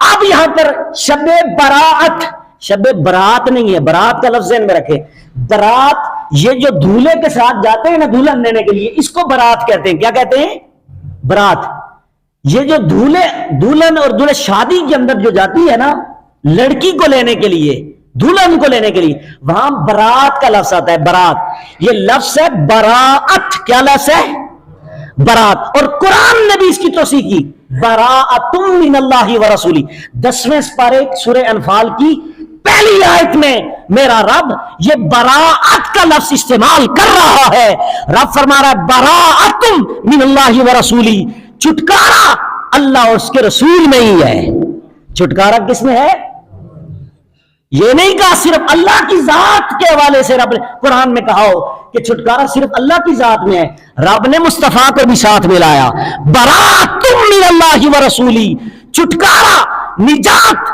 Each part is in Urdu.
اب یہاں پر شب برات، شب برات نہیں ہے، برات کا لفظ ذہن میں رکھے، برات یہ جو دولہے کے ساتھ جاتے ہیں نا دلہن لینے کے لیے، اس کو برات کہتے ہیں۔ کیا کہتے ہیں؟ برات۔ یہ جو دلہن اور دولہے شادی کے اندر جو جاتی ہے نا لڑکی کو لینے کے لیے، دلہن کو لینے کے لیے، وہاں برات کا لفظ آتا ہے، برات۔ یہ لفظ ہے براءت۔ کیا لفظ ہے؟ برات۔ اور قرآن نے بھی اس کی توصیح کی، براءۃ من اللہ ورسولہ، 10ویں سپارے سورہ انفال کی پہلی آیت میں میرا رب یہ براءت کا لفظ استعمال کر رہا ہے۔ رب فرما رہا ہے براءۃ من اللہ ورسولہ، چھٹکارا اللہ اور اس کے رسول میں ہی ہے۔ چھٹکارا کس میں ہے؟ یہ نہیں کہا صرف اللہ کی ذات کے حوالے سے رب نے قرآن میں کہا ہو کہ چھٹکارا صرف اللہ کی ذات میں ہے، رب نے مصطفیٰ کو بھی ساتھ ملایا۔ براءۃ من اللہ ورسولہ، چھٹکارا نجات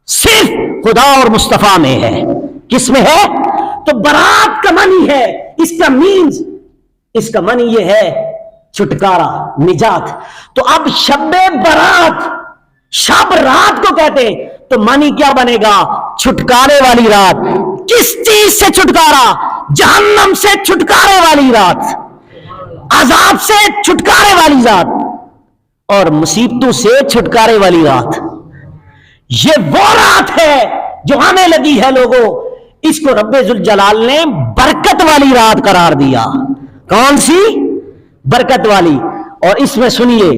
صرف خدا اور مصطفیٰ میں ہے۔ کس میں ہے؟ تو برات کا معنی ہے، اس کا مینز، اس کا معنی یہ ہے چھٹکارا، نجات۔ تو اب شب برات، شب رات کو کہتے ہیں، تو معنی کیا بنے گا؟ چھٹکارے والی رات۔ کس چیز سے چھٹکارا؟ جہنم سے چھٹکارے والی رات، عذاب سے چھٹکارے والی رات، اور مصیبتوں سے چھٹکارے والی رات۔ یہ وہ رات ہے جو آنے لگی ہے لوگوں، اس کو رب ذوالجلال نے برکت والی رات قرار دیا۔ کون سی؟ برکت والی۔ اور اس میں سنیے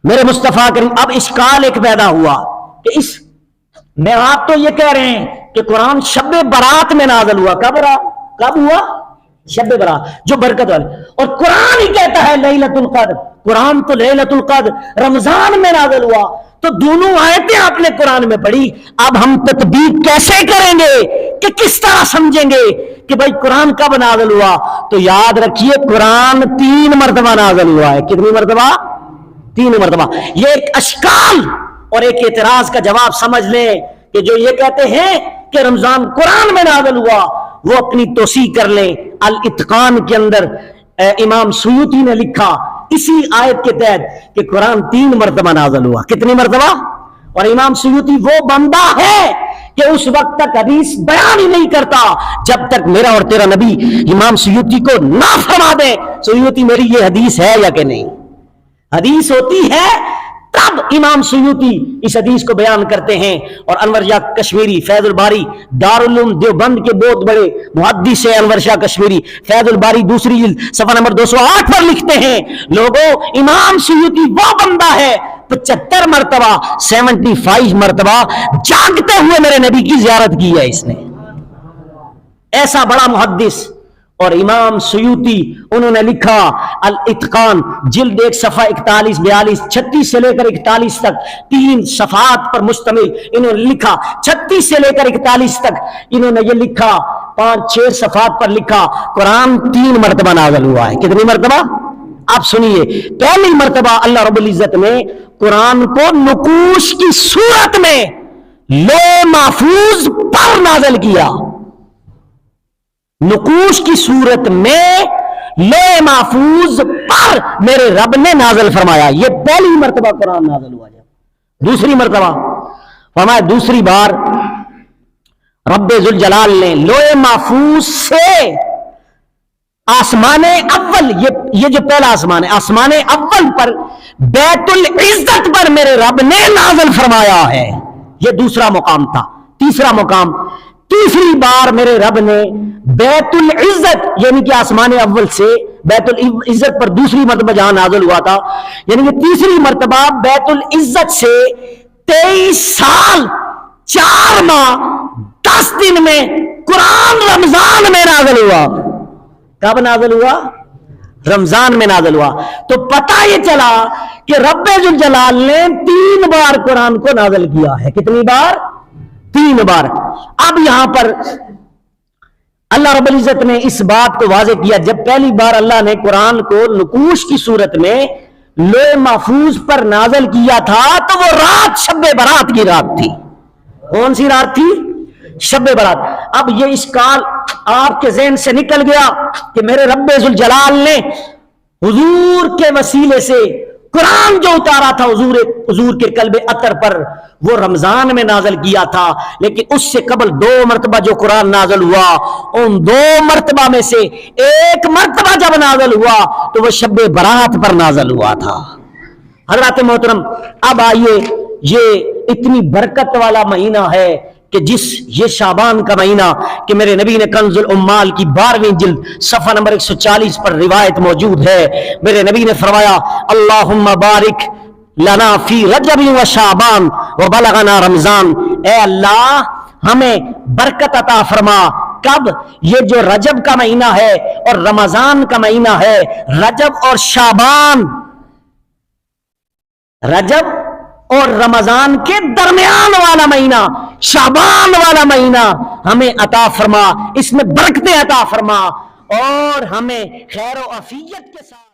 میرے مصطفیٰ کریم، اب اشکال ایک پیدا ہوا کہ اس میں آپ تو یہ کہہ رہے ہیں کہ قرآن شب برات میں نازل ہوا۔ کب ہوا؟ شب برات جو برکت والی، اور قرآن ہی کہتا ہے لیلۃ القدر، قرآن تو لیلۃ القدر رمضان میں نازل ہوا۔ تو دونوں آیتیں آپ نے قرآن میں پڑھی، اب ہم تطبیق کیسے کریں گے کہ کس طرح سمجھیں گے کہ بھائی قرآن کب نازل ہوا؟ تو یاد رکھیے قرآن 3 مرتبہ نازل ہوا ہے۔ کتنی مرتبہ؟ 3 مرتبہ۔ یہ ایک اشکال اور ایک اعتراض کا جواب سمجھ لیں کہ جو یہ کہتے ہیں کہ رمضان قرآن میں نازل ہوا، وہ اپنی توسیع کر لیں۔ الاتقان کے اندر امام سیوطی نے لکھا اسی آیت کے تحت کہ قرآن 3 مرتبہ نازل ہوا۔ کتنی مرتبہ؟ اور امام سیوطی وہ بندہ ہے کہ اس وقت تک حدیث بیان ہی نہیں کرتا جب تک میرا اور تیرا نبی امام سیوطی کو نہ فرما دے سیوطی میری یہ حدیث ہے یا کہ نہیں۔ حدیث ہوتی ہے تب امام سیوطی اس حدیث کو بیان کرتے ہیں۔ اور انور شاہ کشمیری فیض الباری دارالعلوم دیوبند کے بہت بڑے محدث ہیں انور شاہ کشمیری، فیض الباری دوسری جلد صفحہ نمبر 208 پر لکھتے ہیں لوگوں امام سیوطی وہ بندہ ہے 75 مرتبہ 75 مرتبہ جاگتے ہوئے میرے نبی کی زیارت کی ہے اس نے، ایسا بڑا محدث۔ اور امام سیوطی انہوں نے لکھا الاتقان جلد 1 صفحہ 41 42 36 سے لے کر 41 تک 3 صفحات پر مشتمل انہوں نے لکھا، 36 سے لے کر 41 تک انہوں نے یہ لکھا، 5-6 صفحات پر لکھا قرآن 3 مرتبہ نازل ہوا ہے۔ کتنی مرتبہ؟ آپ سنیے، پہلی مرتبہ اللہ رب العزت نے قرآن کو نقوش کی صورت میں لوح محفوظ پر نازل کیا، نقوش کی صورت میں لوح محفوظ پر میرے رب نے نازل فرمایا۔ یہ پہلی مرتبہ قرآن نازل ہوا جب۔ دوسری مرتبہ فرمایا دوسری بار رب ذوالجلال نے لوح محفوظ سے آسمان اول، یہ جو پہلا آسمان ہے، آسمان اول پر بیت العزت پر میرے رب نے نازل فرمایا ہے۔ یہ دوسرا مقام تھا۔ تیسرا مقام، تیسری بار میرے رب نے بیت العزت یعنی کہ آسمان اول سے بیت العزت پر دوسری مرتبہ جہاں نازل ہوا تھا، یعنی کہ تیسری مرتبہ بیت العزت سے 23 سال 4 ماہ 10 دن میں قرآن رمضان میں نازل ہوا۔ کب نازل ہوا؟ رمضان میں نازل ہوا۔ تو پتہ یہ چلا کہ رب ذوالجلال نے 3 بار قرآن کو نازل کیا ہے۔ کتنی بار؟ 3 بار۔ اب یہاں پر اللہ رب العزت نے اس بات کو واضح کیا، جب پہلی بار اللہ نے قرآن کو نقوش کی صورت میں لوح محفوظ پر نازل کیا تھا تو وہ رات شب برات کی رات تھی۔ کون سی رات تھی؟ شب برات۔ اب یہ اشکال آپ کے ذہن سے نکل گیا کہ میرے رب ذوالجلال نے حضور کے وسیلے سے قرآن جو اتارا تھا حضور کے قلب اطہر پر وہ رمضان میں نازل کیا تھا، لیکن اس سے قبل 2 مرتبہ جو قرآن نازل ہوا، ان 2 مرتبہ میں سے ایک مرتبہ جب نازل ہوا تو وہ شب برات پر نازل ہوا تھا۔ حضرات محترم، اب آئیے، یہ اتنی برکت والا مہینہ ہے کہ یہ شعبان کا مہینہ کہ میرے نبی نے کنز العمال کی 12ویں جلد صفحہ نمبر 140 پر روایت موجود ہے، میرے نبی نے فرمایا اللہم بارک لنا فی رجب و شعبان و بلغنا رمضان، اے اللہ ہمیں برکت عطا فرما، کب؟ یہ جو رجب کا مہینہ ہے اور رمضان کا مہینہ ہے، رجب اور شعبان، رجب اور رمضان کے درمیان والا مہینہ، شعبان والا مہینہ ہمیں عطا فرما، اس میں برکتیں عطا فرما اور ہمیں خیر و عافیت کے ساتھ